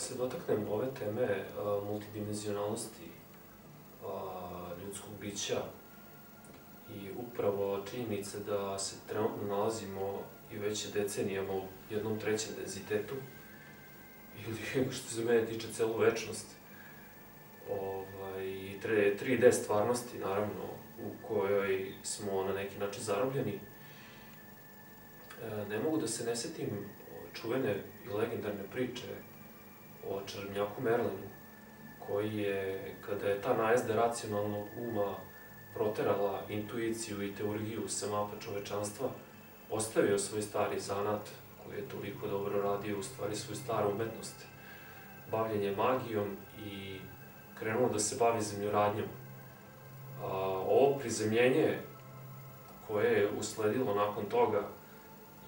se dotaknem ove teme multidimenzionalnosti ljudskog bića i upravo činjenice da se trenutno nalazimo i već decenijama u jednom trećem denzitetu, ili što se mene tiče celu večnost, i 3D stvarnosti, naravno, u kojoj smo na neki način zarobljeni. Ne mogu da se ne setim čuvene i legendarne priče o čarobnjaku Merlinu, koji je, kada je ta najezda racionalnog uma proterala intuiciju i teurgiju sa mapa čovečanstva, ostavio svoj stari zanat, koji je toliko dobro radio, u stvari svoju staru umetnost, bavljenje magijom, i krenuo da se bavi zemljoradnjom. Ovo prizemljenje koje je usledilo nakon toga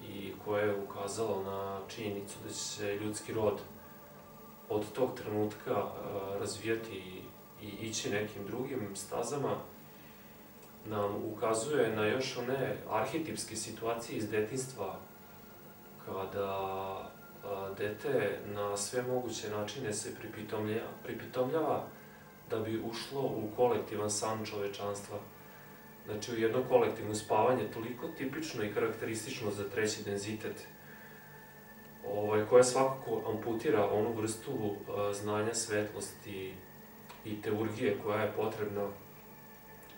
i koje je ukazalo na činjenicu da će se ljudski rod od tog trenutka razvijati i ići nekim drugim stazama, nam ukazuje na još one arhetipske situacije iz detinjstva, kada dete na sve moguće načine se pripitomljava da bi ušlo u kolektivan san čovečanstva. Znači, u jedno kolektivno spavanje, toliko tipično i karakteristično za treći denzitet, koja svakako amputira onu vrstu znanja, svetlosti i teurgije koja je potrebna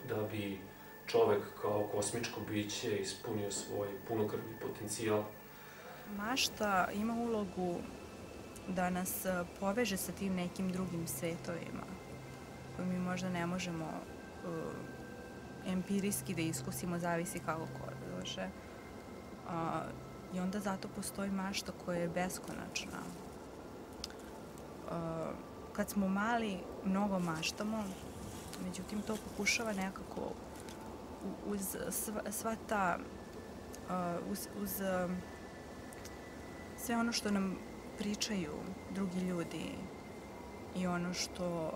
da bi čovek kao kosmičko biće ispunio svoj punokrvni potencijal. Mašta ima ulogu da nas poveže sa tim nekim drugim svetovima koje mi možda ne možemo empirijski da iskusimo, zavisi kako ko dođe. I onda zato postoji mašta koja je beskonačna. Kad smo mali, mnogo maštamo, međutim to pokušava nekako uz sva ta, uz sve ono što nam pričaju drugi ljudi i ono što,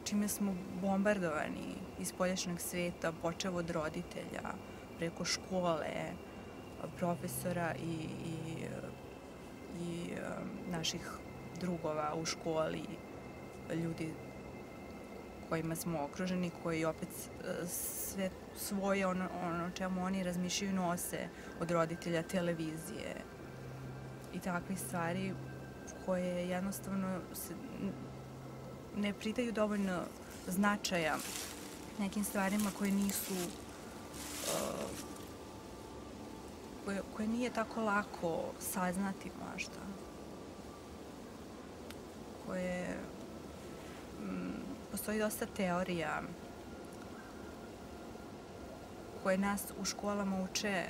čime smo bombardovani iz spoljašnjeg sveta, počev od roditelja, preko škole, profesora i naših drugova u školi, ljudi kojima smo okruženi, koji opet sve svoje ono čemu oni razmišljaju nose od roditelja, televizije i takve stvari koje jednostavno ne pridaju dovoljno značaja nekim stvarima koje nisu, koje nije tako lako saznati možda, koje postoji dosta teorija koje nas u školama uče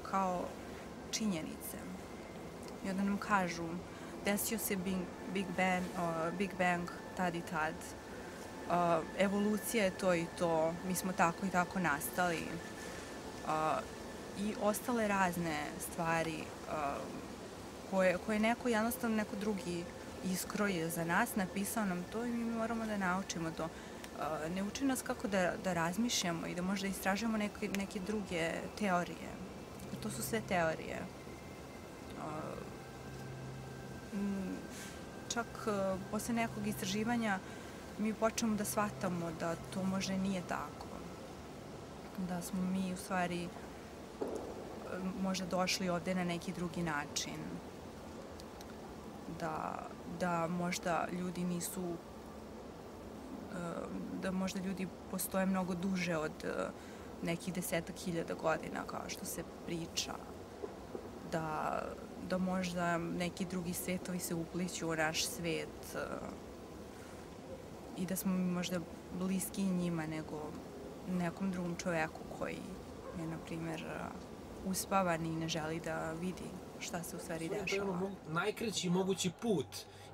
kao činjenice. I onda nam kažu, desio se Big Bang tad i tad, evolucija je to i to, mi smo tako i tako nastali, i ostale razne stvari koje neko jednostavno, neko drugi iskroje za nas, napisao nam to i mi moramo da naučimo to. Ne uči nas kako da razmišljamo i da možda istražujemo neke druge teorije. To su sve teorije. Čak posle nekog istraživanja mi počnemo da shvatamo da to možda nije tako. Da smo mi u stvari možda došli ovde na neki drugi način. Da možda ljudi nisu, da možda ljudi postoje mnogo duže od nekih 10.000 godina, kao što se priča. Da možda neki drugi svetovi se upliću u naš svet i da smo mi možda bliski njima nego nekom drugom čoveku koji je, na primjer, uspavan i ne želi da vidi šta se u stvari dešava. Najkraći mogući put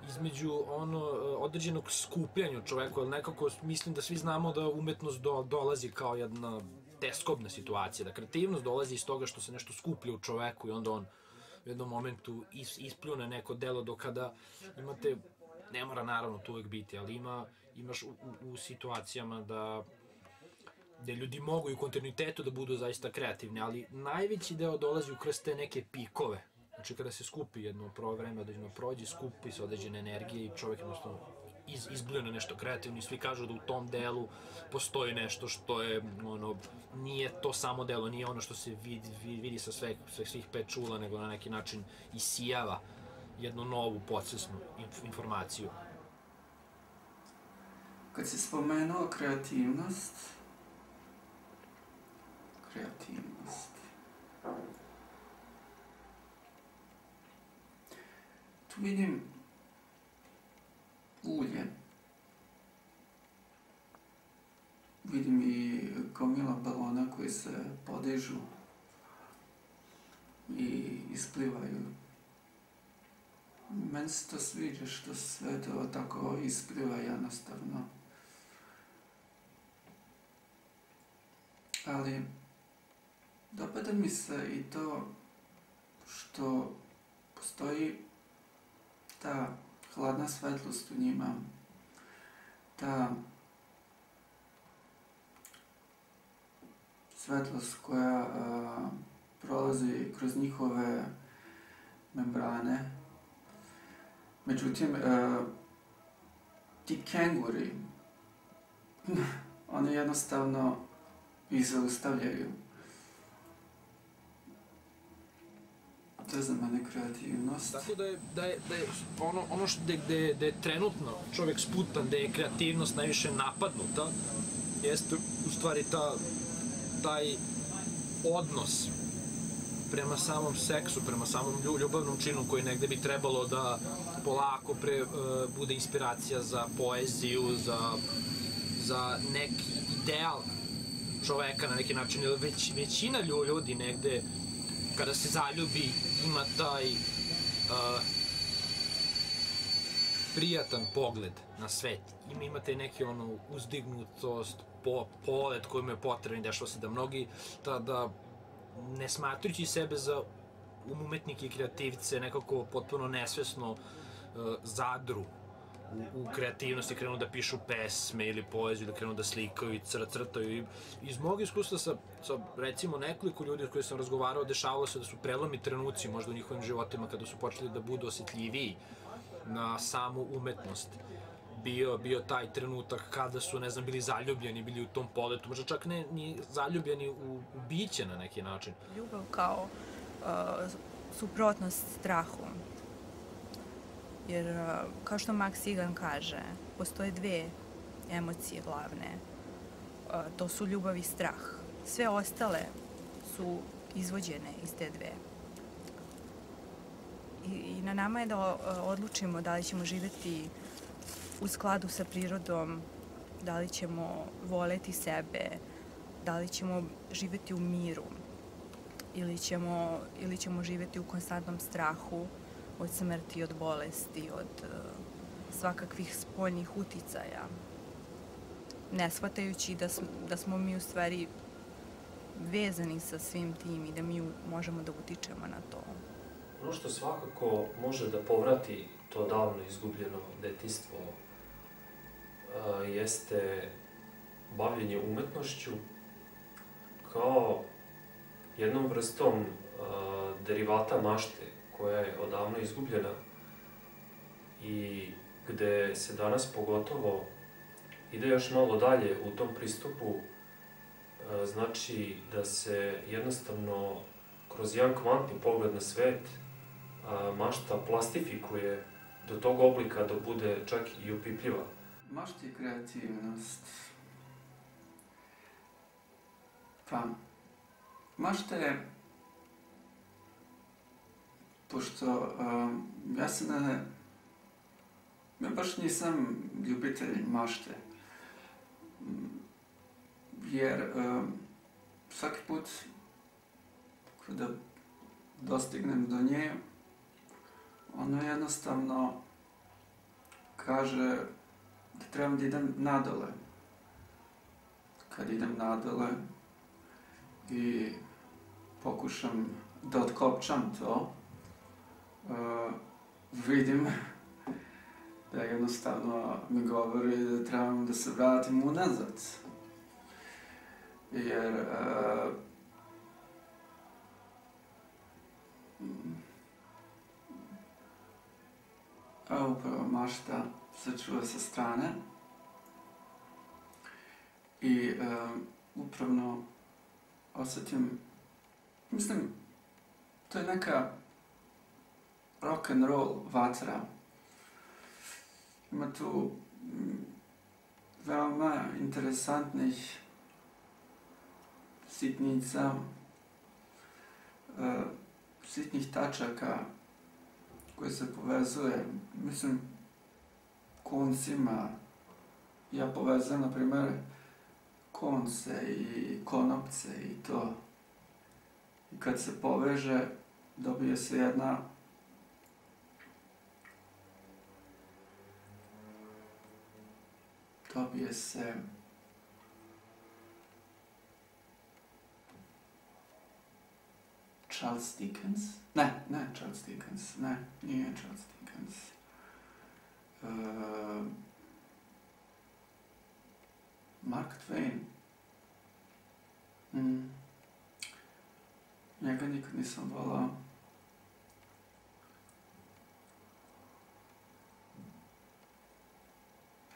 između određenog skupljanja čoveka, ali nekako mislim da svi znamo da umetnost dolazi kao jedna teskobna situacija, da kreativnost dolazi iz toga što se nešto skuplja u čoveku i onda on u jednom momentu ispljune neko delo, do kada imate, ne mora naravno to uvek biti, ali imaš u situacijama gde ljudi mogu i u kontinuitetu da budu zaista kreativni, ali najveći deo dolazi kroz te neke pikove. Znači kada se skupi jedno vreme određeno prođe, skupi se određene energije i čovjek jednostavno izbluje na nešto kreativno i svi kažu da u tom delu postoji nešto što je, nije to samo delo, nije ono što se vidi sa svih 5 čula, nego na neki način isijava jednu novu procesnu informaciju. Kad si spomenuo kreativnost, tu vidim ulje. Vidim i gomila balona koji se podižu i isplivaju. Meni se to sviđa što sve to tako ispliva jednostavno. Ali dopada mi se i to što postoji ta hladna svetlost u njima, ta svetlost koja prolazi kroz njihove membrane. Međutim, ti kenguri, oni jednostavno ih zaustavljaju. To je za mene kreativnost. Tako da je ono gde je trenutno čovjek sputan, gde je kreativnost najviše napadnuta, jeste u stvari taj odnos prema samom seksu, prema samom ljubavnom činu koji negde bi trebalo da polako bude inspiracija za poeziju, za neki ideal čoveka na neki način. Većina ljudi negde kada se zaljubi ima taj prijatan pogled na svet. Imate neki uzdignutost, polet koji mu je potrebno, dešava se da mnogi da ne smatrujući sebe za umetnike i kreativce nekako potpuno nesvesno zadru u kreativnosti, krenu da pišu pesme ili poeziju, da krenu da slikaju i crtaju. Iz mog iskustva sa recimo nekoliko ljudi koji sam razgovarao, dešavalo se da su prelomi trenuci možda u njihovim životima kada su počeli da budu osjetljiviji na samu umetnost. Bio taj trenutak kada su, ne znam, bili zaljubljeni, bili u tom poletu, možda čak ne ni zaljubljeni u biće na neki način. Ljubav kao suprotnost strahu. Jer, kao što Max Igan kaže, postoje dve emocije glavne. To su ljubav i strah. Sve ostale su izvođene iz te dve. I na nama je da odlučimo da li ćemo živeti u skladu sa prirodom, da li ćemo voleti sebe, da li ćemo živeti u miru ili ćemo živeti u konstantnom strahu od smrti, od bolesti, od svakakvih spoljnih uticaja, ne shvatajući da smo mi u stvari vezani sa svim tim i da mi možemo da utičemo na to. Ono što svakako može da povrati to davno izgubljeno detinjstvo jeste bavljenje umetnošću kao jednom vrstom derivata mašte koja je odavno izgubljena i gde se danas pogotovo ide još malo dalje u tom pristupu, znači da se jednostavno kroz jedan kvantni pogled na svet mašta plastifikuje do tog oblika da bude čak i opipljiva. Mašta i kreativnost. Pa, mašta je, pošto ja baš nisam ljubitelj mašte, jer svaki put kada dostignem do nje, ono jednostavno kaže da trebam da idem nadole. Kad idem nadole i pokušam da otkopčam to, vidim da jednostavno mi govori da trebam da se vratim unazad. Jer a upravo mašta se čuje sa strane. I upravno osjetim, mislim, to je neka rock and roll vatra. Ima tu veoma interesantnih sitnica, sitnih tačaka koje se povezuje, mislim, koncima. Ja povezujem, na primjer, konce i konopce i to. I kad se poveže, dobije se jedna Charles Dickens? Ne, Charles Dickens, nije Charles Dickens. Mark Twain. Njega nikad nisam volao.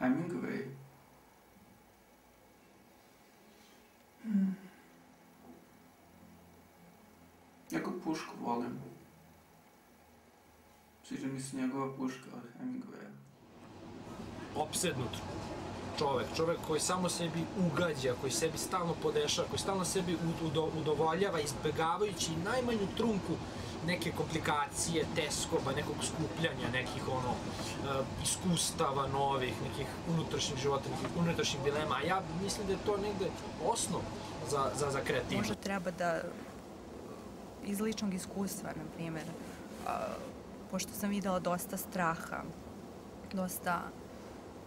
Hemingway. Jako pušku volim. Sviđa mi se njegova puška od Hemingwaya. Opsednut čovek koji samo sebi ugađa, koji sebi stalno podešava, koji stalno sebi udovoljava, izbegavajući najmanju trunku neke komplikacije, teskoba, nekog skupljanja, nekih iskustava novih, nekih unutrašnjih života, nekih unutrašnjih dilema, a ja mislim da je to negde osnov za kreativnost. Možda treba da iz ličnog iskustva, na primjer, pošto sam videla dosta straha, dosta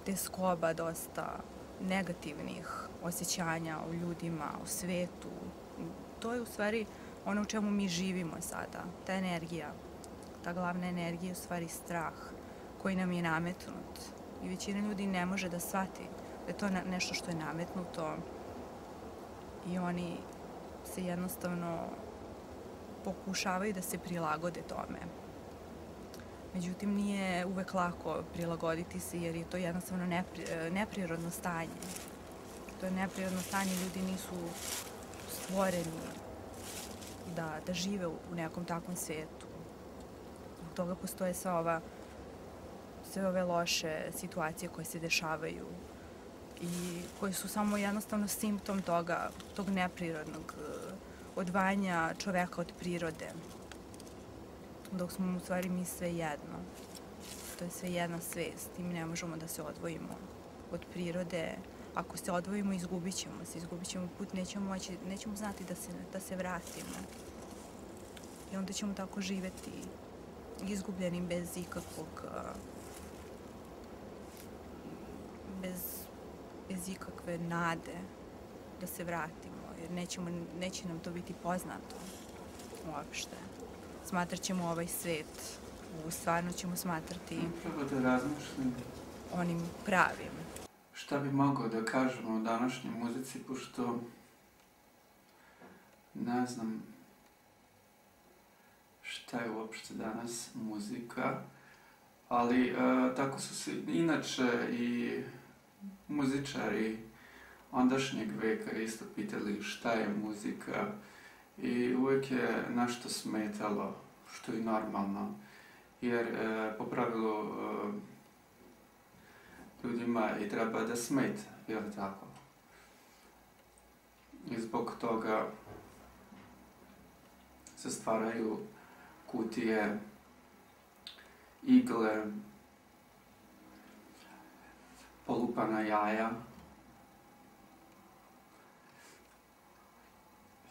teskoba, dosta negativnih osjećanja u ljudima, u svetu. To je u stvari ono u čemu mi živimo sada. Ta energija, ta glavna energija je u stvari strah koji nam je nametnut. I većina ljudi ne može da shvati da je to nešto što je nametnuto i oni se jednostavno pokušavaju da se prilagode tome. Međutim, nije uvek lako prilagoditi se jer je to jednostavno neprirodno stanje. To je neprirodno stanje, ljudi nisu stvoreni da žive u nekom takvom svetu. Zbog toga postoje sve ove loše situacije koje se dešavaju i koje su samo jednostavno simptom tog neprirodnog odvajanja čoveka od prirode. Dok smo u stvari mi sve jedno. To je sve jedna svest i mi ne možemo da se odvojimo od prirode. Ako se odvojimo, izgubit ćemo put, nećemo znati da se vratimo. I onda ćemo tako živeti izgubljeni bez ikakve nade da se vratimo, jer neće nam to biti poznato uopšte. Smatrat ćemo ovaj svet, stvarno ćemo smatrati Prvo da razmišljam onim pravim. šta bi mogao da kažemo o današnjoj muzici, pošto ne znam šta je uopšte danas muzika, ali tako su se inače i muzičari ondašnjeg veka isto pitali šta je muzika i uvek je nešto smetalo, što je normalno, jer po pravilu ljudima i treba da smeta, je li tako? I zbog toga se stvaraju kutije, igle, polupana jaja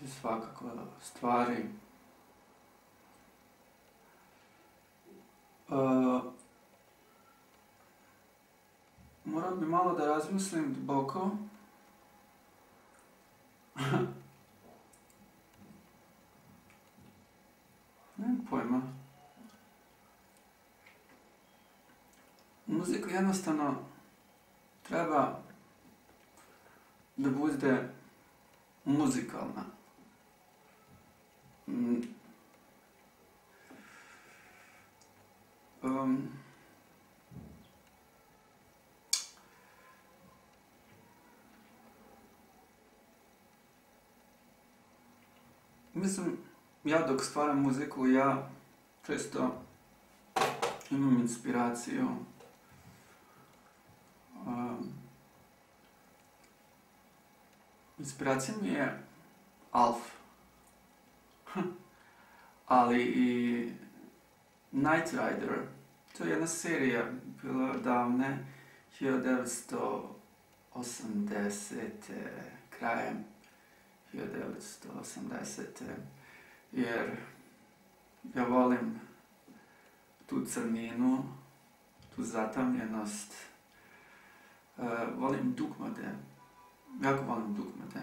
i svakakve stvari. Morao bi malo da razmislim duboko. Nemam pojma. Muzika jednostavno treba da bude muzikalna. Mislim, ja dok stvaram muziku, ja često imam inspiraciju. Inspiracija mi je Alf. Ali i Knight Rider. To je jedna serija, bila davne, 1980. krajem 1980. Jer ja volim tu crninu, tu zatamljenost. Volim dugmade. Jako volim dugmade.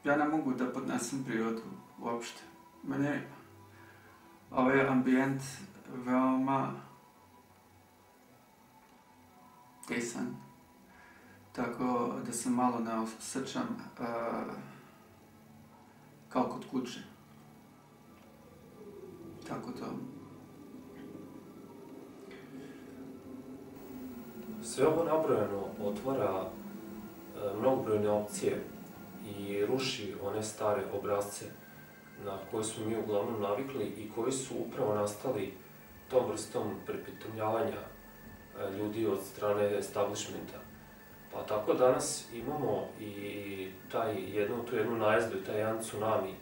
Ja ne mogu da podnesem prirodu uopšte. Mene je ovaj ambijent veoma tesan. Tako da se malo ne osjećam kao kod kuće. Tako to. Sve ovo nabrojano otvara mnogobrojne opcije i ruši one stare obrazce na koje smo mi uglavnom navikli i koji su upravo nastali tom vrstom prepitomljavanja ljudi od strane establishmenta. Pa tako danas imamo i tu jednu najezdu i taj jedan tsunami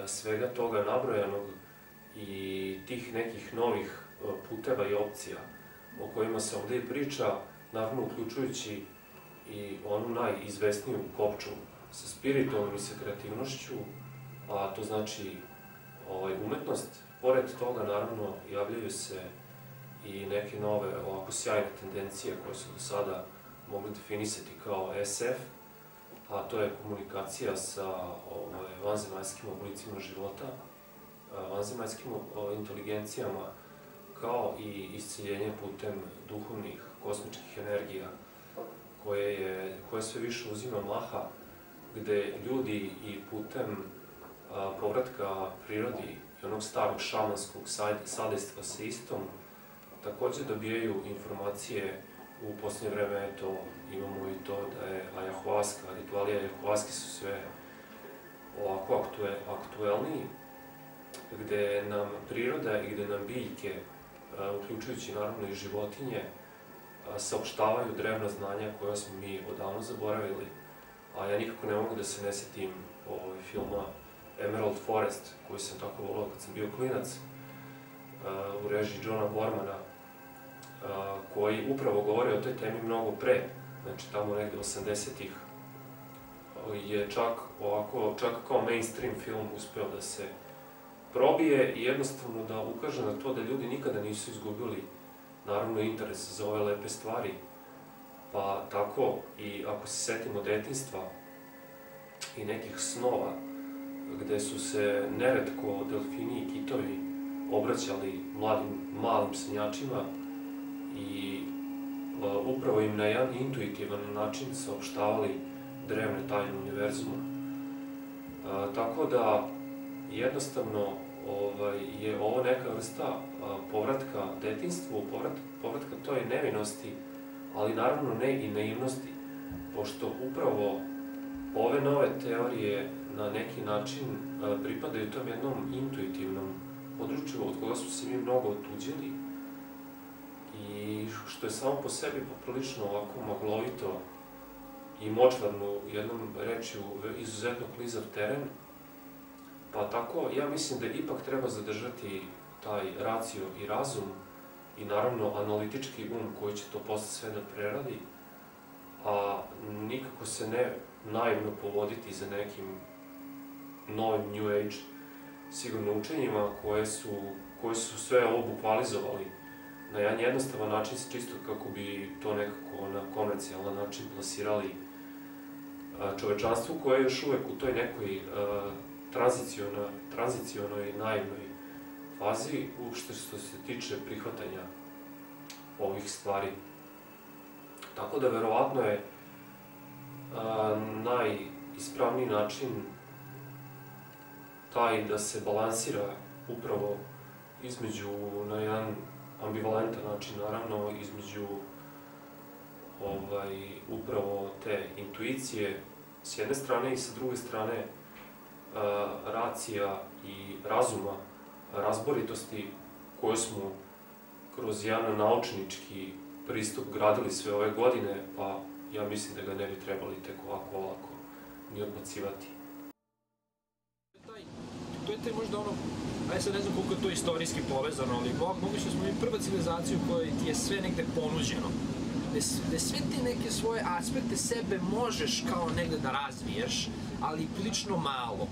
svega toga nabrojanog i tih nekih novih puteva i opcija o kojima se ovdje i priča, naravno uključujući i onu najizvesniju kopču sa spiritom i sa kreativnošću, a to znači umetnost. Pored toga, naravno, javljaju se i neke nove ovako sjajne tendencije koje su do sada mogli definisati kao SF, a to je komunikacija sa vanzemaljskim oblicima života, vanzemaljskim inteligencijama, kao i isceljenje putem duhovnih, kosmičkih energija, koje sve više uzima maha, gde ljudi i putem povratka prirodi i onog starog šamanskog sadejstva sa istom, takođe dobijaju informacije. U posljednje vreme, eto, imamo i to da je ayahuasca, rituali ayahuasca su sve ovako aktuelniji, gde nam priroda i gde nam biljke, uključujući naravno i životinje, saopštavaju drevna znanja koja smo mi odavno zaboravili, a ja nikako ne mogu da se ne setim filma Emerald Forest, koji sam tako volao kad sam bio klinac, u režiji Johna Bormana, koji upravo govori o toj temi mnogo pre, znači tamo negde 80-ih, je čak kao mainstream film uspeo da se probije i jednostavno da ukaže na to da ljudi nikada nisu izgubili, naravno, interes za ove lepe stvari. Pa tako, i ako se setimo detinjstva i nekih snova, gde su se neretko delfini i kitovi obraćali malim sanjačima i upravo im na jedan intuitivan način saopštavali drevne tajne univerzuma. Tako da, jednostavno, je ovo neka vrsta povratka detinjstvu, povratka toj nevinosti, ali naravno ne i naivnosti, pošto upravo ove nove teorije na neki način pripadaju tom jednom intuitivnom području od koga smo se mi mnogo otuđili i što je samo po sebi poprilično ovako maglovito i močvarno, jednom rečju, izuzetno klizav teren. Pa tako, ja mislim da ipak treba zadržati taj racio i razum i naravno analitički koji će to posle sve da preradi, a nikako se ne naivno povoditi za nekim novim New Age sigurno učenjima koje su sve ovo bukvalizovali na jedan jednostavan način, čisto kako bi to nekako na komercijalan način plasirali čovečanstvu koje je još uvek u toj nekoj tranzicionoj naivnoj fazi, uopšte što se tiče prihvatanja ovih stvari. Tako da, verovatno je najispravniji način taj da se balansira upravo između, na jedan ambivalentan način, naravno, između upravo te intuicije s jedne strane i sa druge strane racija i razuma, razboritosti koje smo kroz jedan naučnički pristup gradili sve ove godine, pa ja mislim da ga ne bi trebali tek ovako olako ni odbacivati. To je te možda ono, sad ne znam koliko je to istorijski povezano, ali moguće smo mi prva civilizacija u kojoj ti je sve negde ponuđeno. Da sve te neke svoje aspekte sebe možeš kao negde da razviješ, ali prilično malo.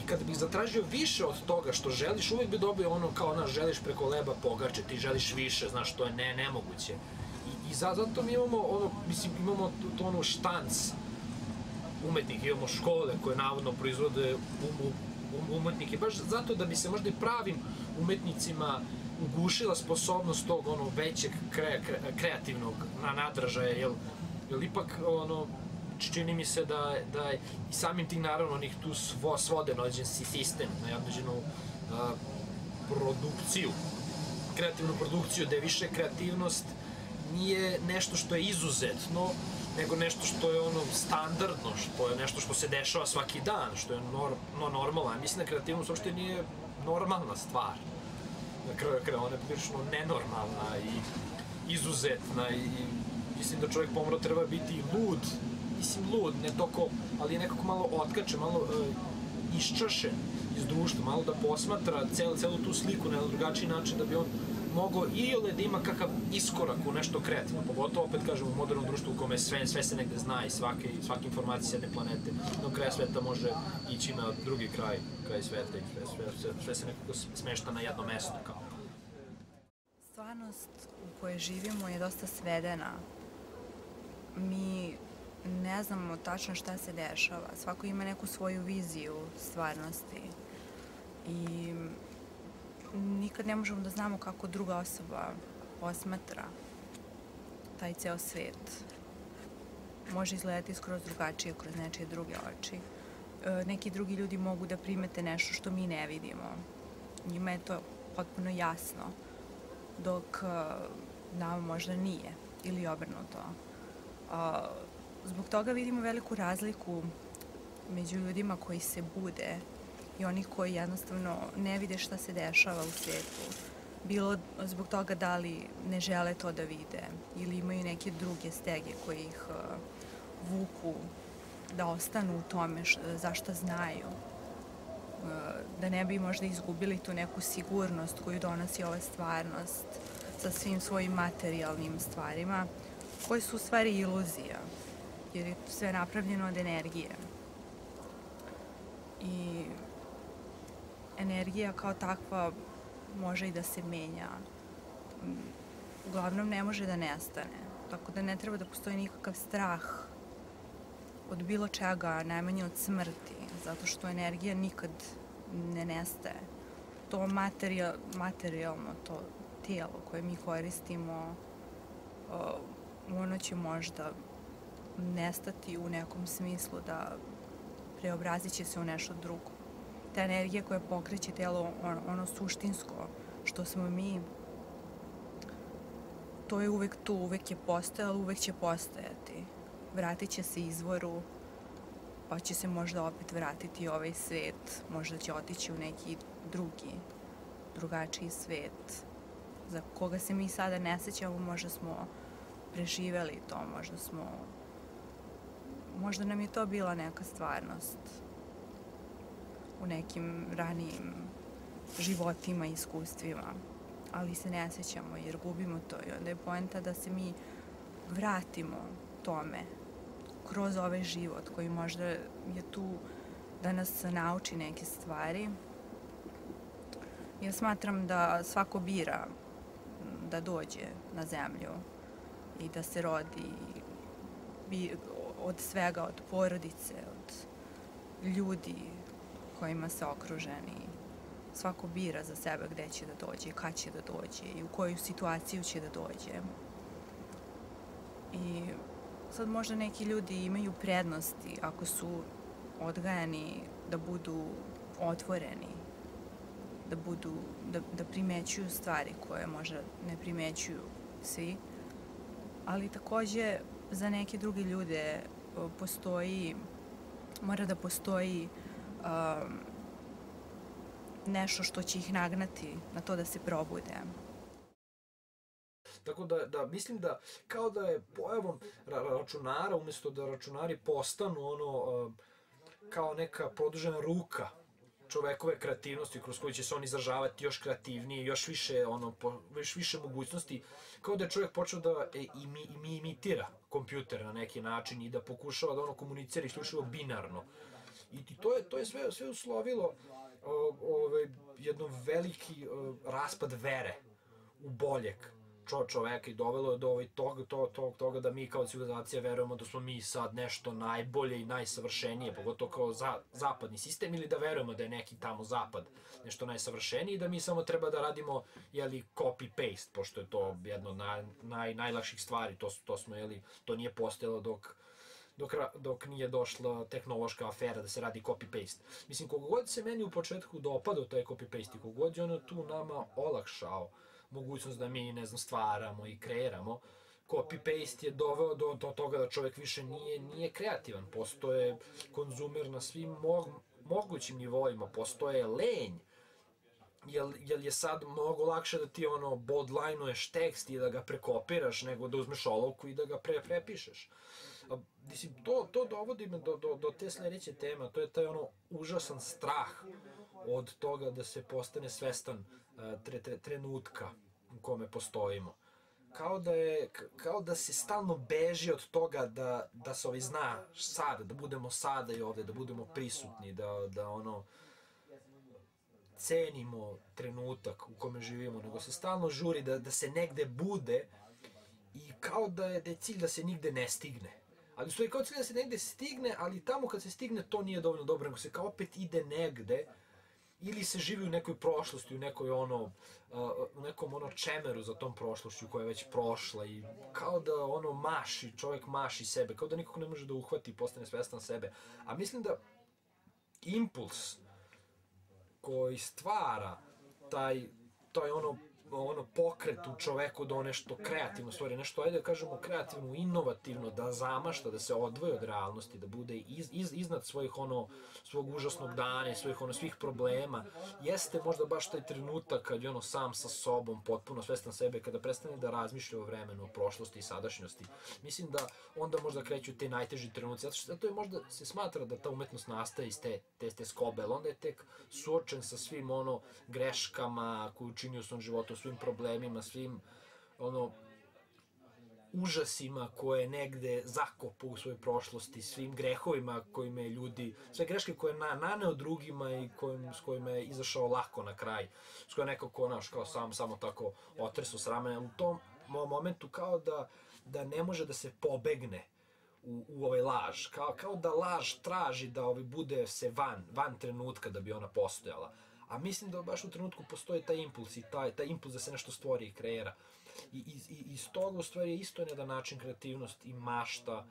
I kada bih zatražio više od toga što želiš, uvek bi dobio ono kao, znaš, želiš preko leba pogače, ti želiš više, znaš, to je nemoguće. I zato mi imamo ono, mislim, imamo to ono štanc umetnika, imamo škole koje navodno proizvode umetnike, baš zato da bi se možda i pravim umetnicima ugušila sposobnost tog ono većeg kreativnog nadražaja, jer ipak ono, čini mi se da i samim tim naravno onih tu svode na određen sistem, na određenu produkciju, kreativnu produkciju, da je više kreativnost nije nešto što je izuzetno, nego nešto što je ono standardno, što je nešto što se dešava svaki dan, što je normalno. Mislim da kreativnost uopšte nije normalna stvar. Na kraju ona je prilično nenormalna i izuzetna i mislim da čovjek pomalo treba biti lud, mislim lud, ne toko, ali je nekako malo otkačen, malo iščašen iz društva, malo da posmatra celu tu sliku na drugačiji način da bi on mogao ili da ima kakav iskorak u nešto kreativno, pogotovo opet kažem u modernom društvu u kome sve se negde zna i svaka informacija s jedne planete do kraja sveta može ići na drugi kraj sveta i sve se nekako smešta na jedno mesto kao. Stvarnost u kojoj živimo je dosta svedena. Mi ne znamo tačno šta se dešava. Svako ima neku svoju viziju stvarnosti i nikad ne možemo da znamo kako druga osoba posmatra taj ceo svet. Može izgledati skroz drugačije kroz nečije druge oči. Neki drugi ljudi mogu da primete nešto što mi ne vidimo. Njima je to potpuno jasno, dok nama možda nije, ili obrnuto. Zbog toga vidimo veliku razliku među ljudima koji se bude i onih koji jednostavno ne vide šta se dešava u svijetu. Bilo zbog toga da li ne žele to da vide ili imaju neke druge stege koje ih vuku da ostanu u tome zašto znaju. Da ne bi možda izgubili tu neku sigurnost koju donosi ova stvarnost sa svim svojim materijalnim stvarima, koje su u stvari iluzija, jer je sve napravljeno od energije. I energija kao takva može i da se menja. Uglavnom ne može da nestane. Tako da ne treba da postoji nikakav strah od bilo čega, najmanje od smrti, zato što energija nikad ne nestaje. To materijalno, to tijelo koje mi koristimo, ono će možda nestati u nekom smislu, da preobrazit će se u nešto drugo. Ta energija koja pokreće telo, ono suštinsko što smo mi, to je uvek tu, uvek je postojalo, uvek će postojati. Vratit će se izvoru, pa će se možda opet vratiti u ovaj svet, možda će otići u neki drugačiji svet, za koga se mi sada ne sećamo, možda smo preživeli to, možda nam je to bila neka stvarnost u nekim ranijim životima i iskustvima, ali se ne sećamo jer gubimo to i onda je poenta da se mi vratimo tome kroz ovaj život koji možda je tu da nas nauči neke stvari. Ja smatram da svako bira da dođe na zemlju i da se rodi od svega, od porodice, od ljudi kojima se okruženi. Svako bira za sebe gde će da dođe, kad će da dođe i u koju situaciju će da dođe. I sad možda neki ljudi imaju prednosti ako su odgajani da budu otvoreni, da primećuju stvari koje možda ne primećuju svi, ali takođe za neke druge ljude postoji mora da postoji nešto što će ih nagnati na to da se probude. Tako da mislim da kao da je pojavom računara, umjesto da računari postanu kao neka produžena ruka čovekove kreativnosti kroz koju će se on izražavati još kreativnije, još više mogućnosti, kao da je čovjek počeo da imitira kompjuter na neki način i da pokušava da komunicira isključivo binarno. I to je sve uslovilo jedno veliki raspad vere u boljeg čoveka i dovelo je do toga da mi kao civilizacija verujemo da smo mi sad nešto najbolje i najsavršenije, pogotovo kao zapadni sistem, ili da verujemo da je neki tamo zapad nešto najsavršenije i da mi samo treba da radimo copy-paste, pošto je to jedno od najlakših stvari, to nije postojalo dok nije došla tehnološka afera da se radi copy-paste. Mislim, kogod se meni u početku dopadao taj copy-paste i kogod je ono tu nama olakšao mogućnost da mi, ne znam, stvaramo i kreiramo, copy-paste je doveo do toga da čovjek više nije kreativan, postoje konzumer na svim mogućim nivoima, postoje lenj, jer je sad mnogo lakše da ti boldline-uješ tekst i da ga prekopiraš nego da uzmeš olovku i da ga prepišeš. Mislim, to dovodi me do te sljedeće teme, to je taj užasan strah od toga da se postane svestan trenutka u kome postojimo. Kao da se stalno beži od toga da se zna sada, da budemo sada i ovde, da budemo prisutni, da cenimo trenutak u kome živimo, nego se stalno žuri da se negde bude i kao da je cilj da se nigde ne stigne. Ali u stvari kao cilj da se negde stigne, ali tamo kad se stigne to nije dovoljno dobro, nego se kao opet ide negde ili se živi u nekoj prošlosti, u nekom čemeru za tom prošlošću koja je već prošla i kao da čovjek maši sebe, kao da nikako ne može da uhvati i postane svestan sebe. A mislim da impuls koji stvara taj pokret u čoveku da nešto kreativno stvori, nešto, ajde da kažemo, kreativno, inovativno, da zamašta, da se odvoji od realnosti, da bude iznad svog užasnog dana i svih problema, jeste možda baš taj trenutak kad je sam sa sobom, potpuno svestan sebe, kada prestane da razmišlja o vremenu, o prošlosti i sadašnjosti. Mislim da onda možda kreću te najteži trenuci, zato je možda se smatra da ta umetnost nastaje iz te skobe, ali onda je tek suočen sa svim greškama koje učinio u svom životu, svim problemima, svim užasima koje je negde zakopao u svojoj prošlosti, svim grehovima kojima je sve greške koje je naneo drugima i s kojima je izašao lako na kraj, s kojima nekako kao samo tako otresu s ramena. U tom momentu kao da ne može da se pobegne u ovaj laž, kao da laž traži da bude se van trenutka da bi ona postojala. A mislim da baš u trenutku postoji taj impuls i taj impuls da se nešto stvori i kreira. I iz toga u stvari je isto jedan način kreativnost i mašta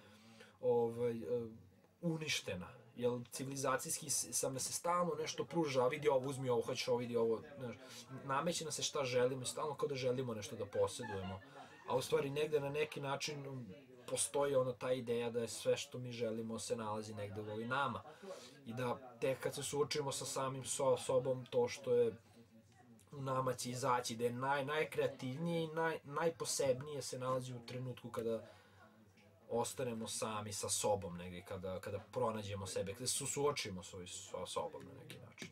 uništena. Jer civilizacijski sam se stalno nešto pruža, vidi ovo, uzmi ovo, hoćeš ovo, vidi ovo. Nameće nam se šta želimo i stalno kao da želimo nešto da posjedujemo. A u stvari negde na neki način postoji ta ideja da je sve što mi želimo se nalazi negde u nama. I da tek kad se suočimo sa samim sobom, to što je u nama će izaći, da je najkreativnije i najposebnije se nalazi u trenutku kada ostanemo sami sa sobom negde, kada pronađemo sebe, kada se suočimo sa sobom na neki način.